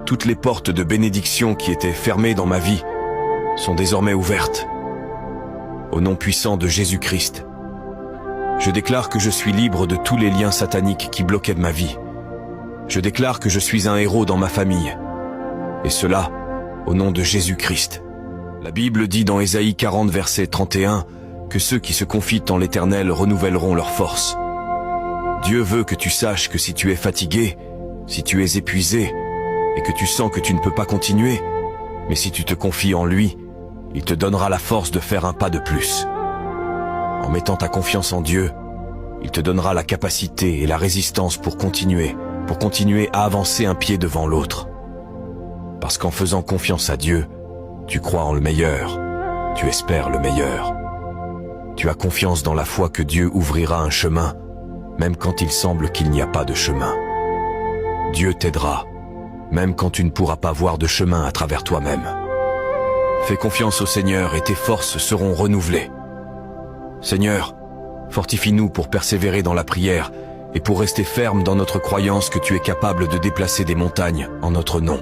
toutes les portes de bénédiction qui étaient fermées dans ma vie sont désormais ouvertes. Au nom puissant de Jésus-Christ, je déclare que je suis libre de tous les liens sataniques qui bloquaient ma vie. Je déclare que je suis un héros dans ma famille. Et cela, au nom de Jésus-Christ. La Bible dit dans Ésaïe 40, verset 31, que ceux qui se confient en l'Éternel renouvelleront leur force. Dieu veut que tu saches que si tu es fatigué, si tu es épuisé, et que tu sens que tu ne peux pas continuer, mais si tu te confies en lui, il te donnera la force de faire un pas de plus. En mettant ta confiance en Dieu, il te donnera la capacité et la résistance pour continuer à avancer un pied devant l'autre. Parce qu'en faisant confiance à Dieu, tu crois en le meilleur, tu espères le meilleur. Tu as confiance dans la foi que Dieu ouvrira un chemin, même quand il semble qu'il n'y a pas de chemin. Dieu t'aidera, même quand tu ne pourras pas voir de chemin à travers toi-même. Fais confiance au Seigneur et tes forces seront renouvelées. Seigneur, fortifie-nous pour persévérer dans la prière et pour rester ferme dans notre croyance que tu es capable de déplacer des montagnes en notre nom.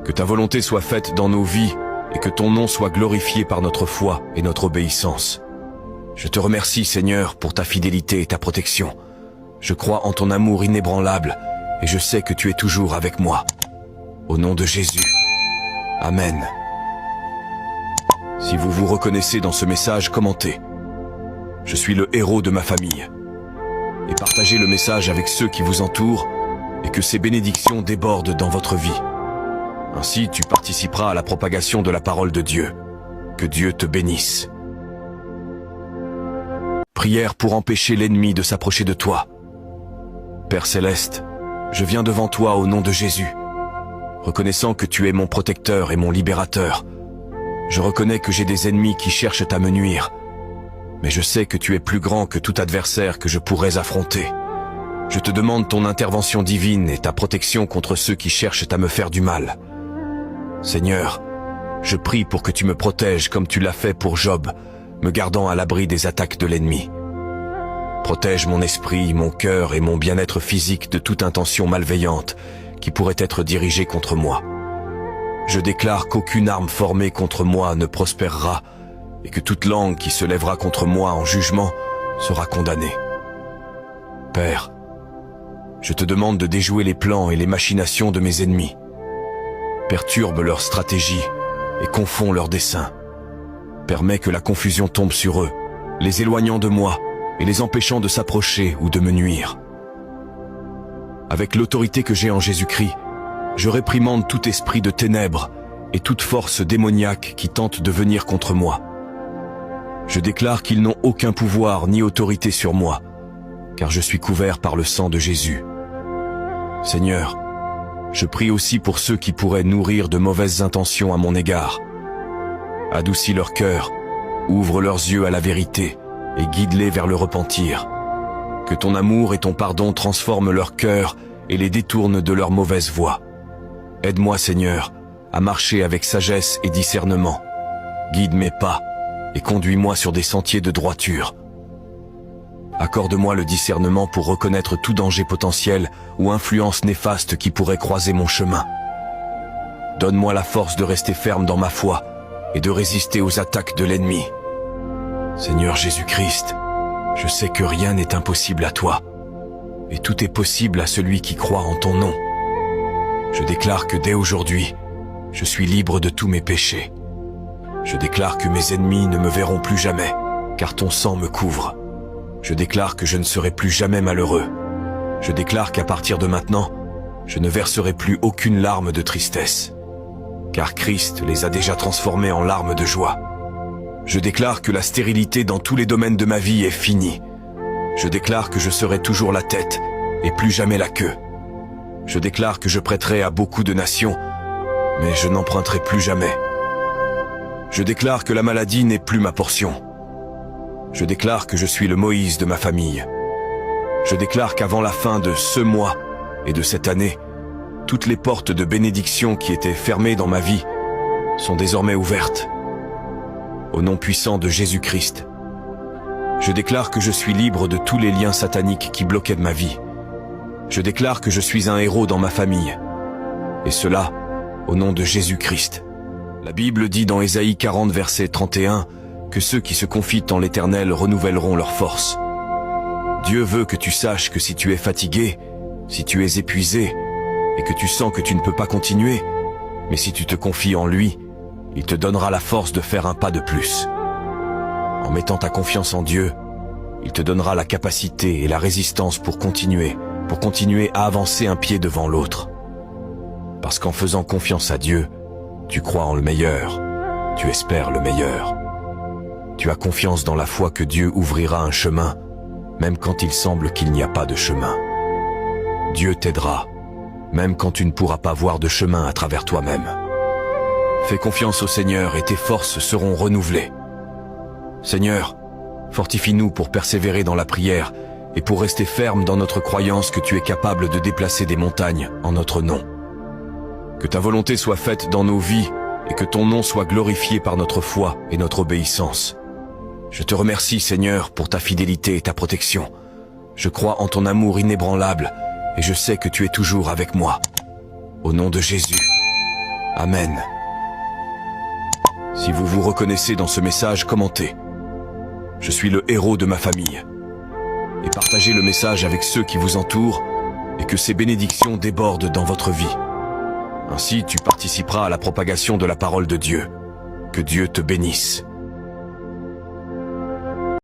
Que ta volonté soit faite dans nos vies et que ton nom soit glorifié par notre foi et notre obéissance. Je te remercie, Seigneur, pour ta fidélité et ta protection. Je crois en ton amour inébranlable et je sais que tu es toujours avec moi. Au nom de Jésus. Amen. Si vous vous reconnaissez dans ce message, commentez. Je suis le héros de ma famille. Et partagez le message avec ceux qui vous entourent et que ces bénédictions débordent dans votre vie. Ainsi, tu participeras à la propagation de la parole de Dieu. Que Dieu te bénisse. Prière pour empêcher l'ennemi de s'approcher de toi. Père Céleste, je viens devant toi au nom de Jésus. Reconnaissant que tu es mon protecteur et mon libérateur, je reconnais que j'ai des ennemis qui cherchent à me nuire. Mais je sais que tu es plus grand que tout adversaire que je pourrais affronter. Je te demande ton intervention divine et ta protection contre ceux qui cherchent à me faire du mal. Seigneur, je prie pour que tu me protèges comme tu l'as fait pour Job, me gardant à l'abri des attaques de l'ennemi. Protège mon esprit, mon cœur et mon bien-être physique de toute intention malveillante qui pourrait être dirigée contre moi. Je déclare qu'aucune arme formée contre moi ne prospérera et que toute langue qui se lèvera contre moi en jugement sera condamnée. Père, je te demande de déjouer les plans et les machinations de mes ennemis. Perturbe leurs stratégies et confonds leurs desseins. Permets que la confusion tombe sur eux, les éloignant de moi et les empêchant de s'approcher ou de me nuire. Avec l'autorité que j'ai en Jésus-Christ, je réprimande tout esprit de ténèbres et toute force démoniaque qui tente de venir contre moi. Je déclare qu'ils n'ont aucun pouvoir ni autorité sur moi, car je suis couvert par le sang de Jésus. Seigneur, je prie aussi pour ceux qui pourraient nourrir de mauvaises intentions à mon égard. Adoucis leur cœur, ouvre leurs yeux à la vérité et guide-les vers le repentir. Que ton amour et ton pardon transforment leur cœur et les détournent de leur mauvaise voie. Aide-moi, Seigneur, à marcher avec sagesse et discernement. Guide mes pas et conduis-moi sur des sentiers de droiture. Accorde-moi le discernement pour reconnaître tout danger potentiel ou influence néfaste qui pourrait croiser mon chemin. Donne-moi la force de rester ferme dans ma foi et de résister aux attaques de l'ennemi. Seigneur Jésus-Christ, je sais que rien n'est impossible à toi, et tout est possible à celui qui croit en ton nom. Je déclare que dès aujourd'hui, je suis libre de tous mes péchés. Je déclare que mes ennemis ne me verront plus jamais, car ton sang me couvre. Je déclare que je ne serai plus jamais malheureux. Je déclare qu'à partir de maintenant, je ne verserai plus aucune larme de tristesse, car Christ les a déjà transformées en larmes de joie. Je déclare que la stérilité dans tous les domaines de ma vie est finie. Je déclare que je serai toujours la tête et plus jamais la queue. Je déclare que je prêterai à beaucoup de nations, mais je n'emprunterai plus jamais. Je déclare que la maladie n'est plus ma portion. Je déclare que je suis le Moïse de ma famille. Je déclare qu'avant la fin de ce mois et de cette année, toutes les portes de bénédiction qui étaient fermées dans ma vie sont désormais ouvertes. Au nom puissant de Jésus-Christ, je déclare que je suis libre de tous les liens sataniques qui bloquaient ma vie. Je déclare que je suis un héros dans ma famille. Et cela, au nom de Jésus-Christ. La Bible dit dans Ésaïe 40, verset 31, que ceux qui se confient en l'Éternel renouvelleront leur force. Dieu veut que tu saches que si tu es fatigué, si tu es épuisé, et que tu sens que tu ne peux pas continuer, mais si tu te confies en lui, il te donnera la force de faire un pas de plus. En mettant ta confiance en Dieu, il te donnera la capacité et la résistance pour continuer à avancer un pied devant l'autre. Parce qu'en faisant confiance à Dieu, tu crois en le meilleur, tu espères le meilleur. Tu as confiance dans la foi que Dieu ouvrira un chemin, même quand il semble qu'il n'y a pas de chemin. Dieu t'aidera, même quand tu ne pourras pas voir de chemin à travers toi-même. Fais confiance au Seigneur et tes forces seront renouvelées. Seigneur, fortifie-nous pour persévérer dans la prière et pour rester ferme dans notre croyance que tu es capable de déplacer des montagnes en notre nom. Que ta volonté soit faite dans nos vies et que ton nom soit glorifié par notre foi et notre obéissance. Je te remercie, Seigneur, pour ta fidélité et ta protection. Je crois en ton amour inébranlable et je sais que tu es toujours avec moi. Au nom de Jésus. Amen. Si vous vous reconnaissez dans ce message, commentez. Je suis le héros de ma famille. Et partagez le message avec ceux qui vous entourent et que ces bénédictions débordent dans votre vie. Ainsi, tu participeras à la propagation de la parole de Dieu. Que Dieu te bénisse.